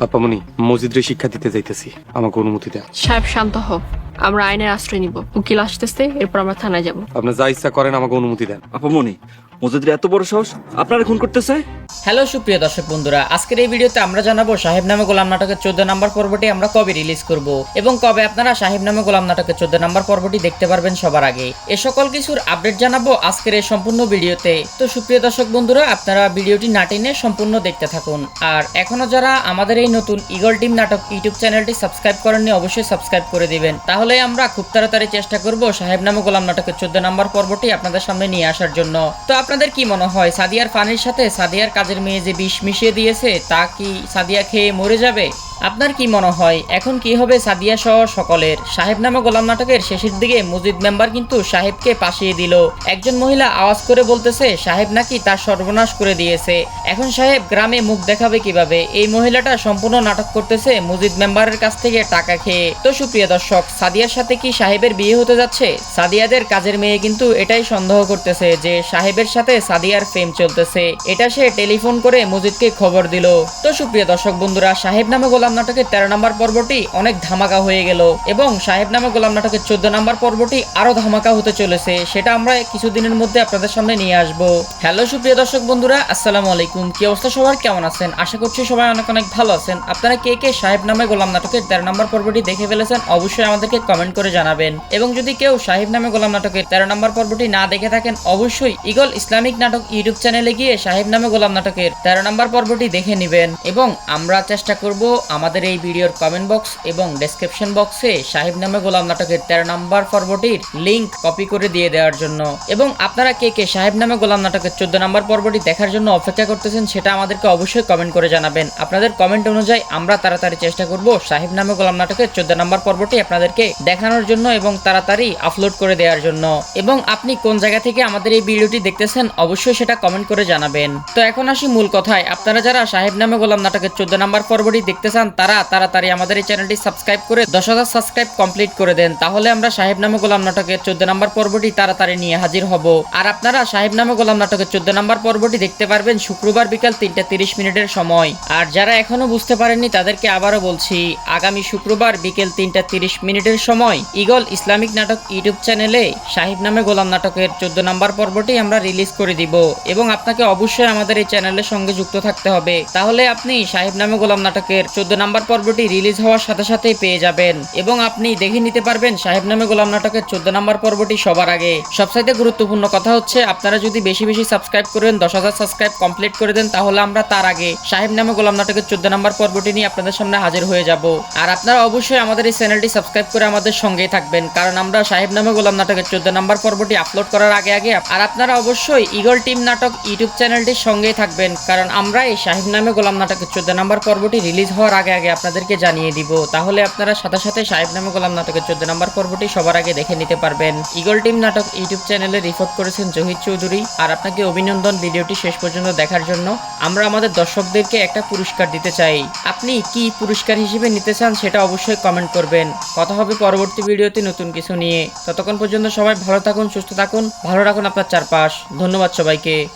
আপামনি মসজিদে শিক্ষা দিতে যাইতেছি, আমাকে অনুমতি দেন। সাহেব শান্ত হও, আমরা আইনের আশ্রয় নিব। উকিল আসতেছে, এরপর আমরা থানায় যাব। আপনি যা ইচ্ছা করেন, আমাকে অনুমতি দেন। আপামনি মসজিদের এত বড় সাহস, আপনারা খুন করতেছে? হ্যালো সুপ্রিয় দর্শক বন্ধুরা, আজকের এই ভিডিওতে আমরা জানাবো সাহেব নামে গোলাম নাটকের 14 নম্বর পর্বটি আমরা কবে রিলিজ করব এবং কবে আপনারা সাহেব নামে গোলাম নাটকের 14 নম্বর পর্বটি দেখতে পারবেন সবার আগে। এ সকল কিছুর আপডেট জানাবো আজকের এই সম্পূর্ণ ভিডিওতে। তো সুপ্রিয় দর্শক বন্ধুরা, আপনারা ভিডিওটি না টেনে সম্পূর্ণ দেখতে থাকুন। আর এখনো যারা আমাদের এই নতুন ইগল টিম নাটক ইউটিউব চ্যানেলটি সাবস্ক্রাইব করেননি, অবশ্যই সাবস্ক্রাইব করে দিবেন। তাহলে আমরা খুব তাড়াতাড়ি চেষ্টা করব সাহেব নামে গোলাম নাটকের 14 নম্বর পর্বটি আপনাদের সামনে নিয়ে আসার জন্য। তো আপনাদের কি মনে হয়, সাদিয়ার পানির সাথে সাদিয়ার কাজের মেয়ে যে বিষ মিশিয়ে দিয়েছে, তা কি সাদিয়া খেয়ে মরে যাবে? আপনার কি মনে হয় এখন কি হবে সাদিয়া সহ সকলের? সাহেব নামে গোলাম নাটকের শেষের দিকে মসজিদ মেম্বার কিন্তু সাহেবকে পাশিয়ে দিল। একজন মহিলা আওয়াজ করে বলতেছে সাহেব নাকি তার সর্বনাশ করে দিয়েছে। এখন সাহেব গ্রামে মুখ দেখাবে কিভাবে? এই মহিলাটা সম্পূর্ণ নাটক করতেছে মসজিদ মেম্বারের কাছ থেকে টাকা খেয়ে। তো সুপ্রিয় দর্শক, সাদিয়ার সাথে কি সাহেবের বিয়ে হতে যাচ্ছে? সাদিয়াদের কাজের মেয়ে কিন্তু এটাই সন্দেহ করতেছে যে সাহেবের সাথে সাদিয়ার প্রেম চলতেছে। এটা সে টেলিফোন করে মসজিদকে খবর দিল। তো সুপ্রিয় দর্শক বন্ধুরা, সাহেব নামে গোলাম নাটকের 13 নম্বর পর্বটি অনেক ধামাকা হয়ে গেল এবং সাহেব নামে গোলাম নাটকের 14 নম্বর পর্বটি আরো ধামাকা হতে চলেছে। সেটা আমরা কিছুদিনের মধ্যে আপনাদের সামনে নিয়ে আসব। হ্যালো সুপ্রিয় দর্শক বন্ধুরা, আসসালামু আলাইকুম। কি অবস্থা সবার, কেমন আছেন? আশা করছি সবাই অনেক অনেক ভালো আছেন। আপনারা কে কে সাহেব নামে গোলাম নাটকের 13 নম্বর পর্বটি দেখে ফেলেছেন, অবশ্যই আমাদেরকে কমেন্ট করে জানাবেন। এবং যদি কেউ সাহেব নামে গোলাম নাটকের 13 নম্বর পর্বটি না দেখে থাকেন, অবশ্যই ইগল ইসলামিক নাটক ইউটিউব চ্যানেলে গিয়ে সাহেব নামে গোলাম নাটকের 13 নম্বর পর্বটি দেখে নেবেন। এবং আমরা চেষ্টা করব আমাদের এই ভিডিওর কমেন্ট বক্স এবং ডেসক্রিপশন বক্সে সাহেব নামে গোলাম নাটকের 13 নম্বর পর্বটির লিংক কপি করে দিয়ে দেওয়ার জন্য। এবং আপনারা কে কে সাহেব নামে গোলাম নাটকের 14 নম্বর পর্বটি দেখার জন্য অপেক্ষা করতেছেন, সেটা আমাদেরকে অবশ্যই কমেন্ট করে জানাবেন। আপনাদের কমেন্ট অনুযায়ী আমরা তাড়াতাড়ি চেষ্টা করব সাহেব নামে গোলাম নাটকের 14 নম্বর পর্বটি আপনাদেরকে দেখানোর জন্য এবং তাড়াতাড়ি আপলোড করে দেওয়ার জন্য। এবং আপনি কোন জায়গা থেকে আমাদের এই ভিডিওটি দেখতেছেন, অবশ্যই সেটা কমেন্ট করে জানাবেন। তো এখন আসি মূল কথায়। আপনারা যারা সাহেব নামে গোলাম নাটকের 14 নম্বর পর্বটি দেখতে চান, তারা তাড়াতাড়ি আমাদের এই চ্যানেলটি সাবস্ক্রাইব করে 10,000 সাবস্ক্রাইব কমপ্লিট করে দেন। তাহলে আমরা সাহেব নামে গোলাম নাটকের 14 নম্বর পর্বটি তাড়াতাড়ি নিয়ে হাজির হব। আর আপনারা সাহেব নামে গোলাম নাটকের 14 নম্বর পর্বটি দেখতে পারবেন শুক্রবার বিকাল 3:30 মিনিটের সময়। আর যারা এখনো বুঝতে পারেননি তাদেরকে আবারও বলছি, আগামী শুক্রবার বিকেল 3:30 মিনিটের সময় ইগল ইসলামিক নাটক ইউটিউব চ্যানেলে সাহেব নামে গোলাম নাটকের 14 নম্বর পর্বটি আমরা রিলিজ করে দিব। এবং আপনাকে অবশ্যই আমাদের এই চ্যানেলের সঙ্গে যুক্ত থাকতে হবে, তাহলে আপনি সাহেব নামে গোলাম নাটকের 14 নম্বর পর্বটি রিলিজ হওয়ার সাথে সাথেই পেয়ে যাবেন এবং আপনি দেখে নিতে পারবেন সাহেব নামে গোলাম নাটকের 14 নম্বর পর্বটি সবার আগে। সবচাইতে গুরুত্বপূর্ণ কথা হচ্ছে, আপনারা যদি বেশি বেশি সাবস্ক্রাইব করেন, 10,000 সাবস্ক্রাইব কমপ্লিট করে দেন, তাহলে আমরা তার আগে সাহেব নামে গোলাম নাটকের 14 নম্বর পর্বটি নিয়ে আপনাদের সামনে হাজির হয়ে যাব। আর আপনারা অবশ্যই আমাদের এই চ্যানেলটি সাবস্ক্রাইব করে আমাদের সঙ্গেই থাকবেন, কারণ আমরা সাহেব নামে গোলাম নাটকের 14 নম্বর পর্বটি আপলোড করার আগে আগে আর আপনারা অবশ্যই ইগল টিম নাটক ইউটিউব চ্যানেলটির সঙ্গেই থাকবেন, কারণ আমরা এই সাহেব নামে গোলাম নাটকের 14 নম্বর পর্বটি রিলিজ হওয়ার আগে আগে আপনাদেরকে জানিয়ে দিব। তাহলে আপনারা সাথে সাথে সাহেব নামে গোলাম নাটকের 14 নম্বর পর্বটি সবার আগে দেখে নিতে পারবেন। ইগল টিম নাটক ইউটিউব চ্যানেলে রিপোর্ট করেছেন জহির চৌধুরী। আর আপনাকে অভিনন্দন ভিডিওটি শেষ পর্যন্ত দেখার জন্য। আমরা আমাদের দর্শকদেরকে একটা পুরস্কার দিতে চাই। আপনি কি পুরস্কার হিসেবে নিতে চান, সেটা অবশ্যই কমেন্ট করবেন। কথা হবে পরবর্তী ভিডিওতে নতুন কিছু নিয়ে। ততক্ষণ পর্যন্ত সবাই ভালো থাকুন, সুস্থ থাকুন, ভালো রাখুন আপনার চারপাশ। ধন্যবাদ সবাইকে।